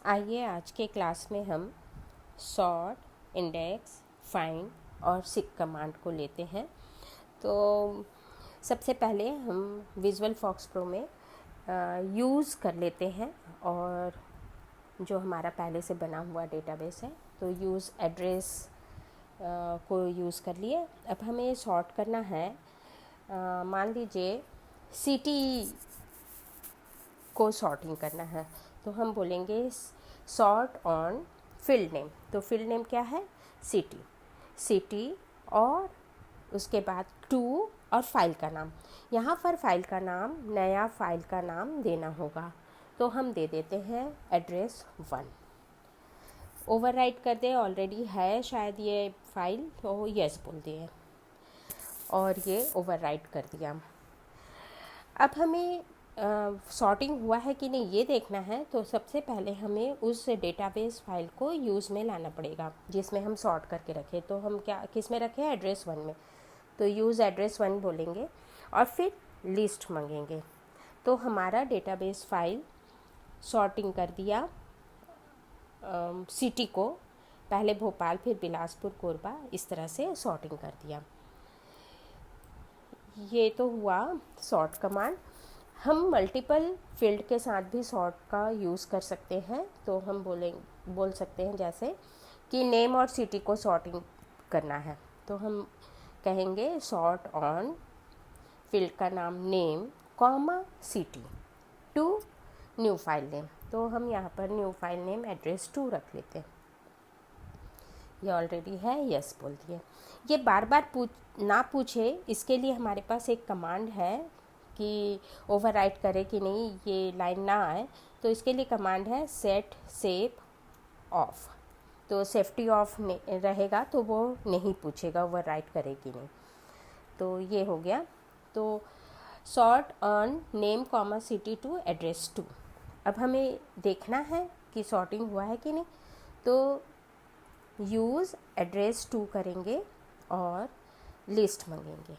आइए आज के क्लास में हम सॉर्ट, इंडेक्स, फाइंड और सीक कमांड को लेते हैं। तो सबसे पहले हम विजुअल फॉक्स प्रो में यूज़ कर लेते हैं और जो हमारा पहले से बना हुआ डेटाबेस है तो यूज़ एड्रेस को यूज़ कर लिए। अब हमें सॉर्ट करना है। मान लीजिए सिटी को सॉर्टिंग करना है तो हम बोलेंगे सॉर्ट ऑन फील्ड नेम। तो फील्ड नेम क्या है? सिटी और उसके बाद टू और फाइल का नाम। यहाँ पर फाइल का नाम, नया फाइल का नाम देना होगा तो हम दे देते हैं एड्रेस 1। ओवरराइट कर दे, ऑलरेडी है शायद ये फाइल, तो यस बोल दिए और ये ओवरराइट कर दिया। अब हमें सॉर्टिंग हुआ है कि नहीं ये देखना है, तो सबसे पहले हमें उस डेटाबेस फाइल को यूज़ में लाना पड़ेगा जिसमें हम सॉर्ट करके रखें। तो हम क्या किस में रखें? एड्रेस 1 में। तो यूज़ एड्रेस 1 बोलेंगे और फिर लिस्ट मांगेंगे। तो हमारा डेटाबेस फाइल सॉर्टिंग कर दिया सिटी को, पहले भोपाल फिर बिलासपुर कोरबा, इस तरह से सॉर्टिंग कर दिया। ये तो हुआ सॉर्ट कमांड। हम मल्टीपल फील्ड के साथ भी सॉर्ट का यूज़ कर सकते हैं। तो हम बोल सकते हैं जैसे कि नेम और सिटी को सॉर्टिंग करना है तो हम कहेंगे सॉर्ट ऑन फील्ड का नाम name comma city to new file name. तो हम यहाँ पर न्यू फाइल नेम एड्रेस 2 रख लेते हैं। ये ऑलरेडी है, यस बोल दिए। ये बार बार ना पूछे इसके लिए हमारे पास एक कमांड है कि ओवरराइट करे कि नहीं ये लाइन ना आए। तो इसके लिए कमांड है सेट सेव ऑफ। तो सेफ्टी ऑफ रहेगा तो वो नहीं पूछेगा ओवरराइट करे कि नहीं। तो ये हो गया। तो sort on name comma city to address 2। अब हमें देखना है कि सॉर्टिंग हुआ है कि नहीं। तो यूज़ एड्रेस 2 करेंगे और लिस्ट मांगेंगे।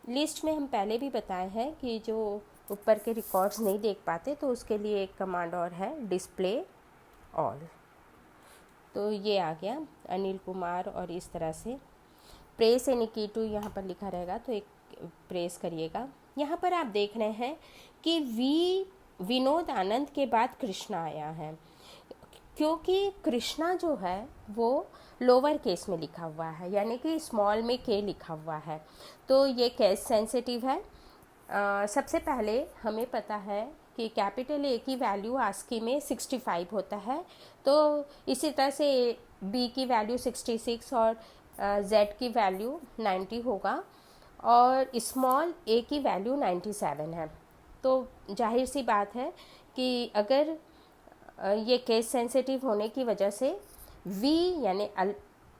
लिस्ट में हम पहले भी बताए हैं कि जो ऊपर के रिकॉर्ड्स नहीं देख पाते तो उसके लिए एक कमांड और है डिस्प्ले ऑल। तो ये आ गया अनिल कुमार और इस तरह से प्रेस एनी की टू यहाँ पर लिखा रहेगा तो एक प्रेस करिएगा। यहाँ पर आप देख रहे हैं कि विनोद आनंद के बाद कृष्णा आया है, क्योंकि कृष्णा जो है वो लोअर केस में लिखा हुआ है, यानी कि स्मॉल में के लिखा हुआ है। तो ये केस सेंसिटिव है। सबसे पहले हमें पता है कि कैपिटल ए की वैल्यू आस्की में 65 होता है। तो इसी तरह से बी की वैल्यू 66 और जेड की वैल्यू 90 होगा और स्मॉल ए की वैल्यू 97 है। तो जाहिर सी बात है कि अगर ये केस सेंसिटिव होने की वजह से वी यानी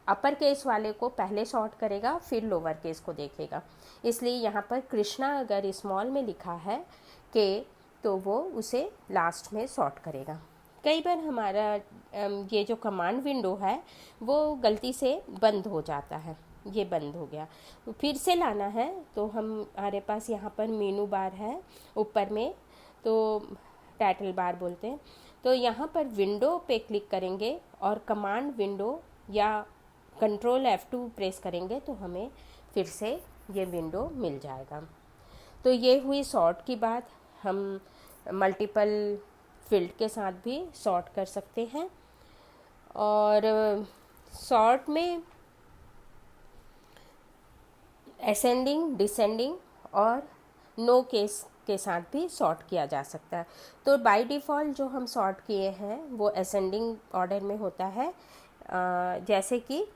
अपर केस वाले को पहले सॉर्ट करेगा फिर लोअर केस को देखेगा। इसलिए यहाँ पर कृष्णा अगर स्मॉल में लिखा है के तो वो उसे लास्ट में सॉर्ट करेगा। कई बार हमारा ये जो कमांड विंडो है वो गलती से बंद हो जाता है। ये बंद हो गया, फिर से लाना है तो हमारे पास यहाँ पर मेनू बार है ऊपर में, तो टाइटल बार बोलते हैं। तो यहाँ पर विंडो पे क्लिक करेंगे और कमांड विंडो या कंट्रोल F2 प्रेस करेंगे तो हमें फिर से ये विंडो मिल जाएगा। तो ये हुई सॉर्ट की बात। हम मल्टीपल फील्ड के साथ भी सॉर्ट कर सकते हैं और सॉर्ट में असेंडिंग, डिसेंडिंग और नो केस के साथ भी सॉर्ट किया जा सकता है। तो बाय डिफ़ॉल्ट जो हम सॉर्ट किए हैं वो असेंडिंग ऑर्डर में होता है, जैसे कि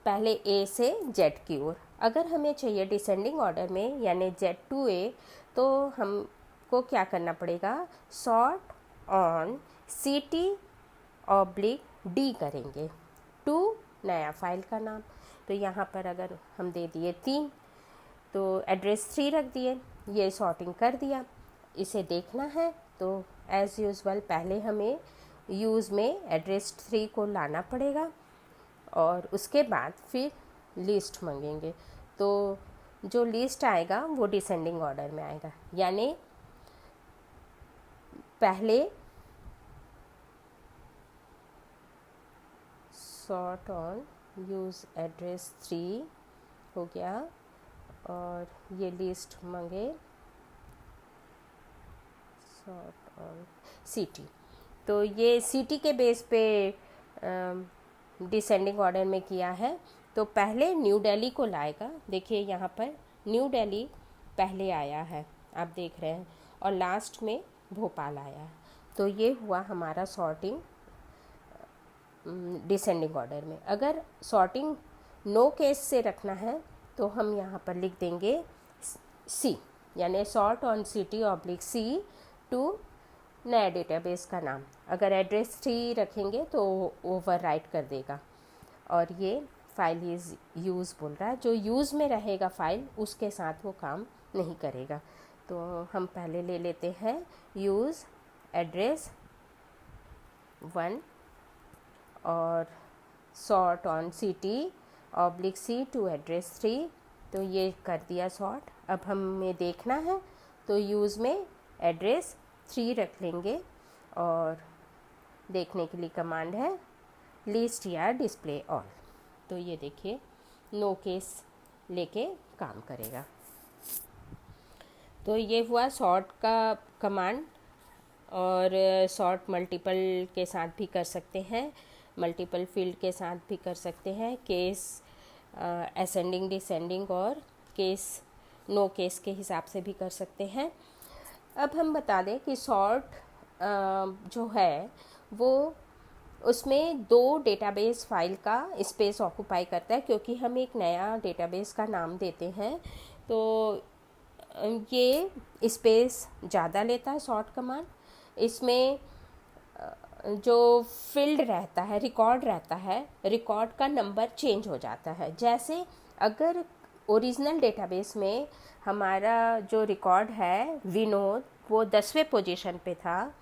पहले ए से जेड की ओर। अगर हमें चाहिए डिसेंडिंग ऑर्डर में यानी जेड टू ए तो हमको क्या करना पड़ेगा? Sort on city oblique D करेंगे टू नया फाइल का नाम। तो यहाँ पर अगर हम दे दिए 3 तो एड्रेस 3 रख दिए, ये सॉर्टिंग कर दिया। इसे देखना है तो एज़ यूजुअल पहले हमें यूज़ में एड्रेस 3 को लाना पड़ेगा और उसके बाद फिर लिस्ट मांगेंगे। तो जो लिस्ट आएगा वो डिसेंडिंग ऑर्डर में आएगा, यानी पहले सॉर्ट ऑन यूज़ एड्रेस 3 हो गया, और ये लिस्ट मांगे सॉर्ट ऑन सिटी। तो ये सिटी के बेस पे डिसेंडिंग ऑर्डर में किया है। तो पहले न्यू दिल्ली को लाएगा, देखिए यहाँ पर न्यू दिल्ली पहले आया है, आप देख रहे हैं, और लास्ट में भोपाल आया है। तो ये हुआ हमारा सॉर्टिंग डिसेंडिंग ऑर्डर में। अगर सॉर्टिंग नो केस से रखना है तो हम यहाँ पर लिख देंगे सी, यानी sort on city oblique C to नया डेटाबेस का नाम। अगर एड्रेस 3 रखेंगे तो ओवर राइट कर देगा, और ये फाइल इज़ यूज़ बोल रहा है, जो यूज़ में रहेगा फाइल उसके साथ वो काम नहीं करेगा। तो हम पहले ले लेते हैं यूज़ एड्रेस 1 और sort on city oblique C to address 3। तो ये कर दिया सॉर्ट। अब हमें देखना है तो यूज़ में एड्रेस 3 रख लेंगे, और देखने के लिए कमांड है लिस्ट या डिस्प्ले ऑल। तो ये देखिए नो केस लेके काम करेगा। तो ये हुआ सॉर्ट का कमांड, और सॉर्ट मल्टीपल के साथ भी कर सकते हैं, मल्टीपल फील्ड के साथ भी कर सकते हैं, केस असेंडिंग डिसेंडिंग और केस नो केस के हिसाब से भी कर सकते हैं। अब हम बता दें कि सॉर्ट जो है वो उसमें 2 डेटाबेस फाइल का स्पेस ऑक्यूपाई करता है, क्योंकि हम एक नया डेटाबेस का नाम देते हैं तो ये स्पेस ज़्यादा लेता है सॉर्ट कमांड। इसमें जो फील्ड रहता है, रिकॉर्ड रहता है, रिकॉर्ड का नंबर चेंज हो जाता है। जैसे अगर ओरिजिनल डेटाबेस में हमारा जो रिकॉर्ड है विनोद वो 10वें पोजीशन पे था,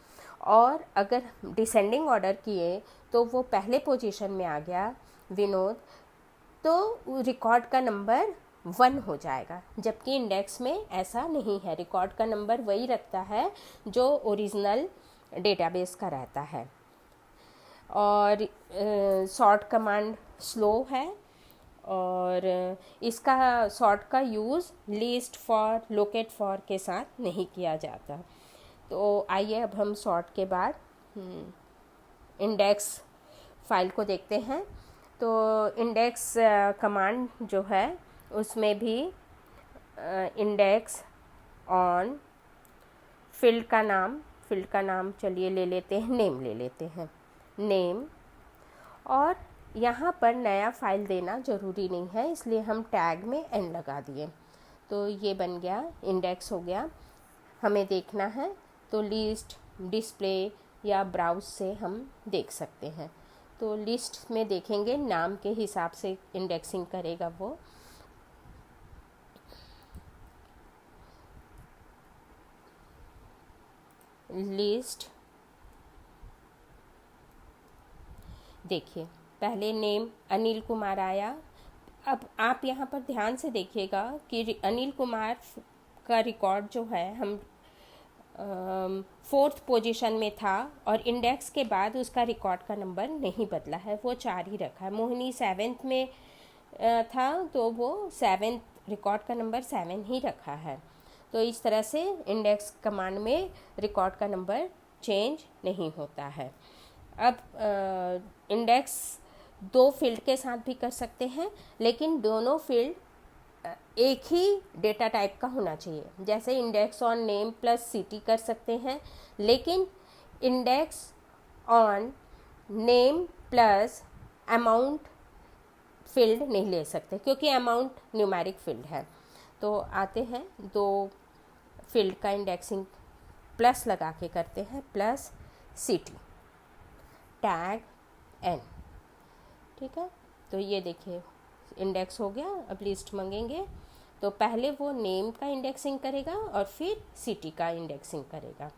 और अगर डिसेंडिंग ऑर्डर किए तो वो पहले पोजीशन में आ गया विनोद, तो रिकॉर्ड का नंबर 1 हो जाएगा। जबकि इंडेक्स में ऐसा नहीं है, रिकॉर्ड का नंबर वही रखता है जो ओरिजिनल डेटाबेस का रहता है। और सॉर्ट कमांड स्लो है, और इसका सॉर्ट का use list for locate for के साथ नहीं किया जाता। तो आइए अब हम सॉर्ट के बाद इंडेक्स फाइल को देखते हैं। तो इंडेक्स कमांड जो है उसमें भी इंडेक्स ऑन फील्ड का नाम चलिए ले लेते हैं, नेम ले लेते हैं, नेम। और यहाँ पर नया फाइल देना ज़रूरी नहीं है, इसलिए हम टैग में n लगा दिए। तो ये बन गया, इंडेक्स हो गया। हमें देखना है तो लिस्ट, डिस्प्ले या ब्राउज से हम देख सकते हैं। तो लिस्ट में देखेंगे, नाम के हिसाब से इंडेक्सिंग करेगा वो। लिस्ट, देखिए पहले नेम अनिल कुमार आया। अब आप यहाँ पर ध्यान से देखिएगा कि अनिल कुमार का रिकॉर्ड जो है हम 4th पोजीशन में था, और इंडेक्स के बाद उसका रिकॉर्ड का नंबर नहीं बदला है, वो 4 ही रखा है। मोहिनी 7th में था तो वो 7th रिकॉर्ड का नंबर 7 ही रखा है। तो इस तरह से इंडेक्स कमांड में रिकॉर्ड का नंबर चेंज नहीं होता है। अब इंडेक्स 2 फील्ड के साथ भी कर सकते हैं, लेकिन दोनों फील्ड एक ही डेटा टाइप का होना चाहिए। जैसे index on name plus city कर सकते हैं, लेकिन index on name plus amount field नहीं ले सकते, क्योंकि अमाउंट न्यूमेरिक फील्ड है। तो आते हैं 2 फील्ड का इंडेक्सिंग प्लस लगा के करते हैं, प्लस सिटी टैग n, ठीक है। तो ये देखिए इंडेक्स हो गया। अब लिस्ट मांगेंगे तो पहले वो नेम का इंडेक्सिंग करेगा और फिर सिटी का इंडेक्सिंग करेगा।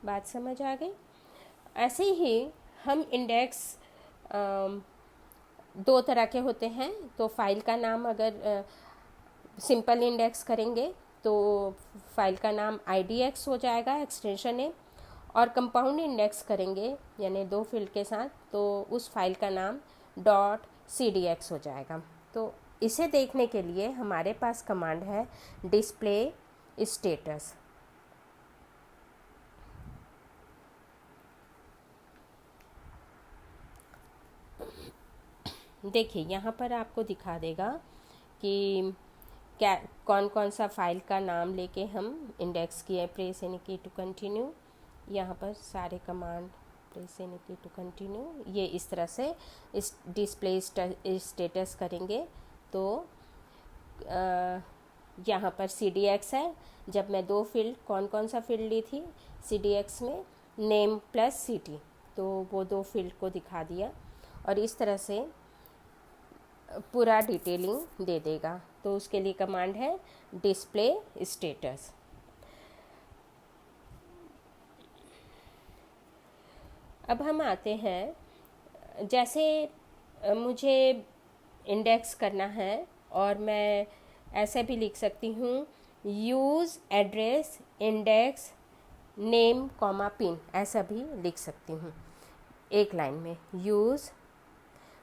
बात समझ आ गई? ऐसे ही हम इंडेक्स 2 तरह के होते हैं। तो फाइल का नाम अगर सिंपल इंडेक्स करेंगे तो फाइल का नाम IDX हो जाएगा, एक्सटेंशन है। और कंपाउंड इंडेक्स करेंगे यानी 2 फील्ड के साथ, तो उस फाइल का नाम .cdx हो जाएगा। तो इसे देखने के लिए हमारे पास कमांड है डिस्प्ले स्टेटस। देखिए यहाँ पर आपको दिखा देगा कि क्या कौन कौन सा फाइल का नाम लेके हम इंडेक्स किए। प्रेस एनी की टू कंटिन्यू, यहाँ पर सारे कमांड प्रेस एनी की टू कंटिन्यू, ये इस तरह से इस डिस्प्ले स्टेटस करेंगे। तो यहाँ पर CDX है। जब मैं 2 फील्ड, कौन कौन सा फील्ड ली थी CDX में, नेम प्लस सिटी, तो वो 2 फील्ड को दिखा दिया और इस तरह से पूरा डिटेलिंग दे देगा। तो उसके लिए कमांड है डिस्प्ले स्टेटस। अब हम आते हैं, जैसे मुझे इंडेक्स करना है और मैं ऐसे भी लिख सकती हूँ use address index name comma pin, ऐसा भी लिख सकती हूँ एक लाइन में। यूज़,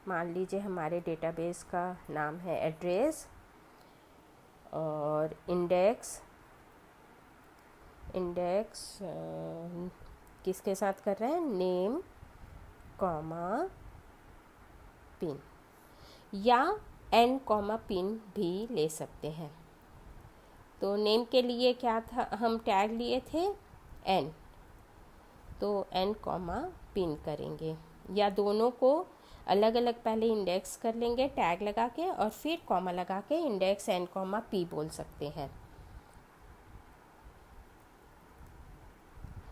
मान लीजिए हमारे डेटाबेस का नाम है एड्रेस, और इंडेक्स किसके साथ कर रहे हैं, नेम कॉमा पिन, या एन कॉमा पिन भी ले सकते हैं। तो नेम के लिए क्या था, हम टैग लिए थे एन, तो एन कॉमा पिन करेंगे, या दोनों को अलग अलग पहले इंडेक्स कर लेंगे टैग लगा के और फिर कॉमा लगा के इंडेक्स एन कॉमा पी बोल सकते हैं।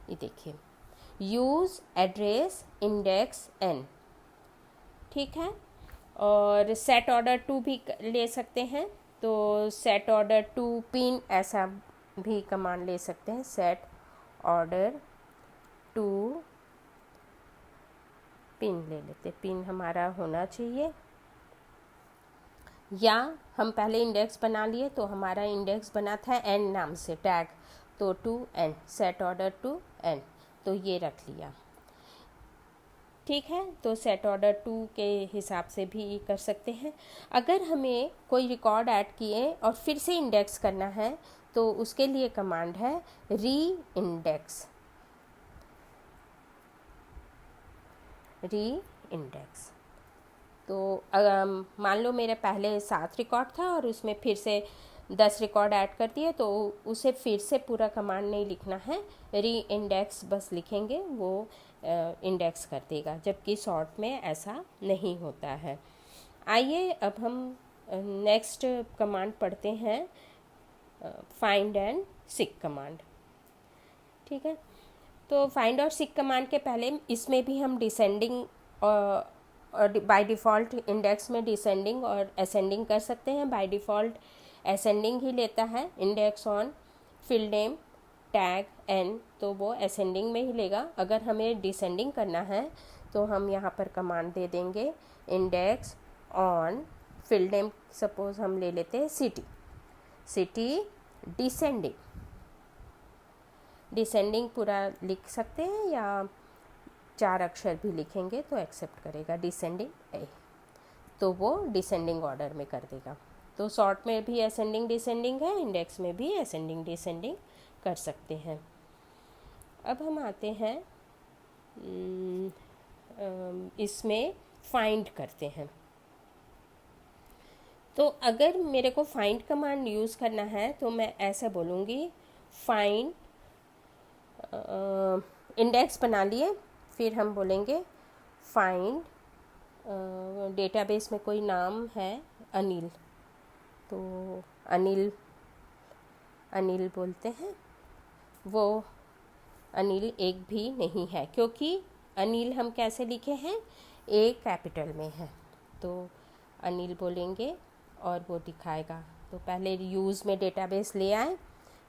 ये देखिए, यूज़ एड्रेस इंडेक्स एन, ठीक है। और सेट ऑर्डर टू भी ले सकते हैं, तो सेट ऑर्डर टू पिन ऐसा भी कमांड ले सकते हैं, सेट ऑर्डर टू पिन ले लेते, पिन हमारा होना चाहिए। या हम पहले इंडेक्स बना लिए, तो हमारा इंडेक्स बना था एन नाम से टैग, तो to N, set order to N, तो ये रख लिया, ठीक है। तो सेट ऑर्डर टू के हिसाब से भी कर सकते हैं। अगर हमें कोई रिकॉर्ड ऐड किए और फिर से इंडेक्स करना है, तो उसके लिए कमांड है री इंडेक्स। तो मान लो मेरे पहले 7 रिकॉर्ड था और उसमें फिर से 10 रिकॉर्ड ऐड कर दिए, तो उसे फिर से पूरा कमांड नहीं लिखना है, री इंडेक्स बस लिखेंगे, वो इंडेक्स कर देगा, जबकि शॉर्ट में ऐसा नहीं होता है। आइए अब हम नेक्स्ट कमांड पढ़ते हैं, फाइंड एंड सीक कमांड, ठीक है। तो फाइंड और सीक कमांड के पहले इसमें भी हम डिसेंडिंग और बाय डिफ़ॉल्ट इंडेक्स में डिसेंडिंग और असेंडिंग कर सकते हैं। बाय डिफ़ॉल्ट असेंडिंग ही लेता है, index on field name tag N, तो वो असेंडिंग में ही लेगा। अगर हमें डिसेंडिंग करना है तो हम यहाँ पर कमांड दे देंगे index on field name, suppose हम ले लेते हैं सिटी डिसेंडिंग पूरा लिख सकते हैं, या 4 अक्षर भी लिखेंगे तो एक्सेप्ट करेगा, डिसेंडिंग ए, तो वो डिसेंडिंग ऑर्डर में कर देगा। तो शॉर्ट में भी असेंडिंग डिसेंडिंग है, इंडेक्स में भी असेंडिंग डिसेंडिंग कर सकते हैं। अब हम आते हैं इसमें फाइंड करते हैं। तो अगर मेरे को फाइंड कमांड यूज़ करना है तो मैं ऐसे बोलूँगी, फाइंड इंडेक्स बना लिए, फिर हम बोलेंगे फाइंड, डेटाबेस में कोई नाम है अनिल, तो अनिल बोलते हैं। वो अनिल एक भी नहीं है, क्योंकि अनिल हम कैसे लिखे हैं, ए कैपिटल में है, तो अनिल बोलेंगे और वो दिखाएगा। तो पहले यूज़ में डेटाबेस ले आए,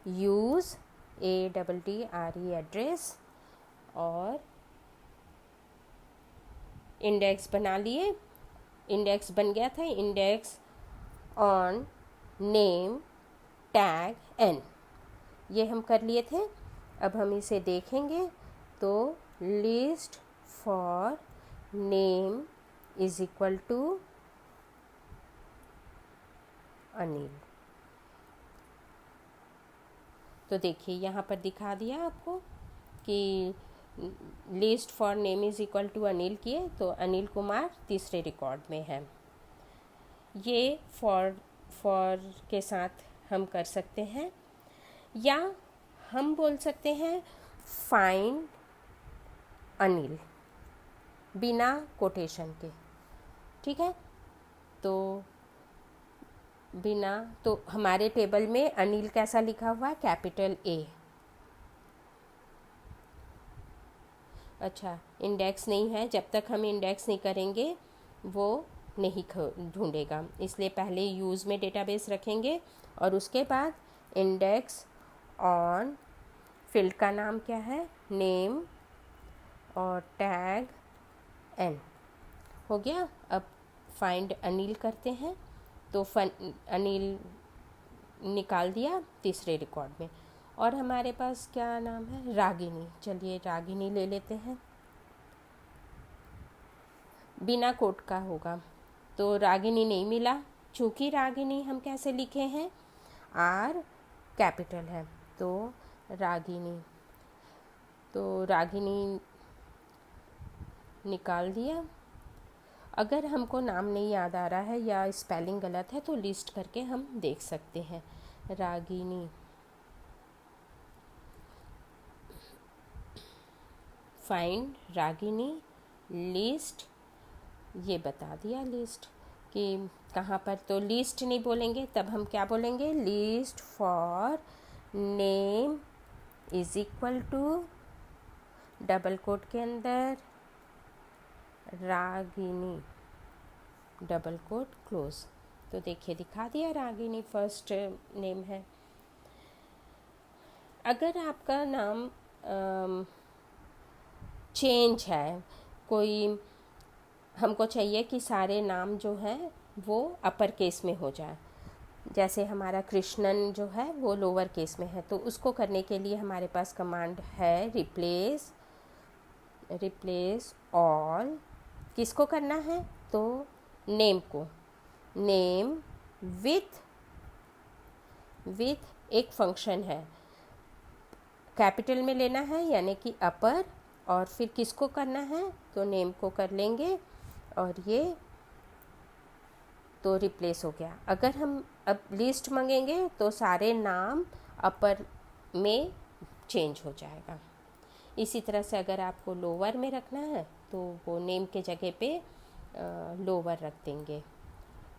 यूज़ ADDRE एड्रेस, और इंडेक्स बना लिए, इंडेक्स बन गया था, index on name tag N, ये हम कर लिए थे। अब हम इसे देखेंगे तो list for name is equal to Anil. तो देखिए यहाँ पर दिखा दिया आपको कि list for name is equal to Anil किए तो अनिल कुमार तीसरे रिकॉर्ड में है। ये फॉर के साथ हम कर सकते हैं, या हम बोल सकते हैं फाइंड अनिल बिना कोटेशन के। ठीक है, तो हमारे टेबल में अनिल कैसा लिखा हुआ है, कैपिटल ए। अच्छा, इंडेक्स नहीं है, जब तक हम इंडेक्स नहीं करेंगे वो नहीं ढूंढेगा, इसलिए पहले यूज़ में डेटाबेस रखेंगे और उसके बाद इंडेक्स ऑन फील्ड का नाम क्या है, नेम, और टैग एन। हो गया। अब फाइंड अनिल करते हैं, तो अनिल निकाल दिया तीसरे रिकॉर्ड में। और हमारे पास क्या नाम है, रागिनी। चलिए रागिनी ले लेते हैं, बिना कोट का होगा, तो रागिनी नहीं मिला। चूँकि रागिनी हम कैसे लिखे हैं, आर कैपिटल है, तो रागिनी निकाल दिया। अगर हमको नाम नहीं याद आ रहा है या स्पेलिंग गलत है तो लिस्ट करके हम देख सकते हैं। रागिनी, फाइंड रागिनी लिस्ट, ये बता दिया लिस्ट कि कहाँ पर। तो लिस्ट नहीं बोलेंगे, तब हम क्या बोलेंगे, list for name is equal to double quote के अंदर रागिनी, डबल कोट क्लोज। तो देखिए दिखा दिया, रागिनी फर्स्ट नेम है। अगर आपका नाम चेंज है, कोई हमको चाहिए कि सारे नाम जो हैं वो अपर केस में हो जाए, जैसे हमारा कृष्णन जो है वो लोअर केस में है, तो उसको करने के लिए हमारे पास कमांड है रिप्लेस ऑल। किसको करना है, तो नेम को, नेम विथ एक फंक्शन है, कैपिटल में लेना है यानी कि अपर, और फिर किसको करना है, तो नेम को कर लेंगे, और ये तो रिप्लेस हो गया। अगर हम अब लिस्ट मांगेंगे तो सारे नाम अपर में चेंज हो जाएगा। इसी तरह से अगर आपको लोअर में रखना है तो वो नेम के जगह पे लोअर रख देंगे,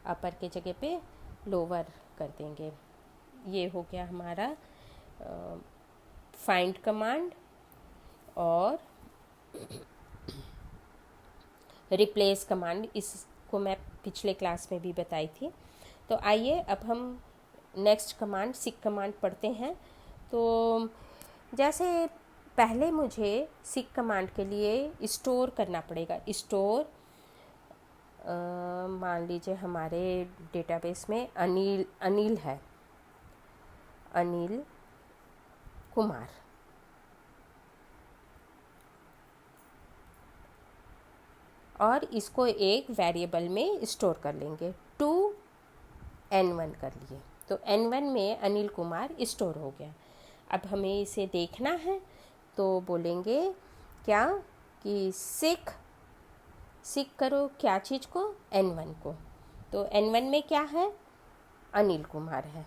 अपर के जगह पे लोअर कर देंगे। ये हो गया हमारा फाइंड कमांड और रिप्लेस कमांड। इसको मैं पिछले क्लास में भी बताई थी। तो आइए अब हम नेक्स्ट कमांड सिक कमांड पढ़ते हैं। तो जैसे पहले मुझे सिक कमांड के लिए स्टोर करना पड़ेगा। स्टोर, मान लीजिए हमारे डेटाबेस में अनिल है, अनिल कुमार, और इसको एक वेरिएबल में स्टोर कर लेंगे। टू N1 कर लिए, तो N1 में अनिल कुमार स्टोर हो गया। अब हमें इसे देखना है तो बोलेंगे क्या कि सिक करो क्या चीज़ को, N1 को। तो N1 में क्या है, अनिल कुमार है,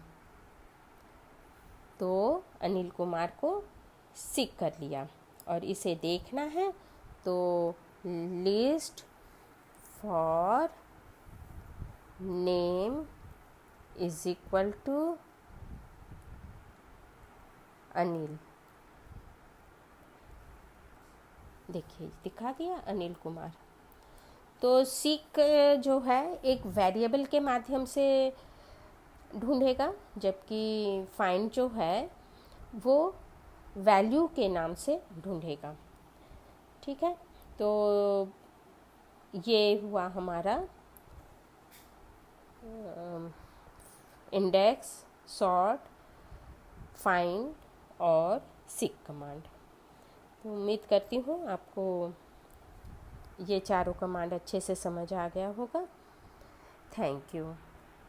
तो अनिल कुमार को सिक कर लिया। और इसे देखना है तो list for name is equal to Anil. देखिए दिखा दिया अनिल कुमार। तो सीक जो है एक वेरिएबल के माध्यम से ढूंढेगा, जबकि फाइंड जो है वो वैल्यू के नाम से ढूंढेगा। ठीक है, तो ये हुआ हमारा इंडेक्स, सॉर्ट, फाइंड और सीक कमांड। तो उम्मीद करती हूँ आपको ये चारों कमांड अच्छे से समझ आ गया होगा। Thank you.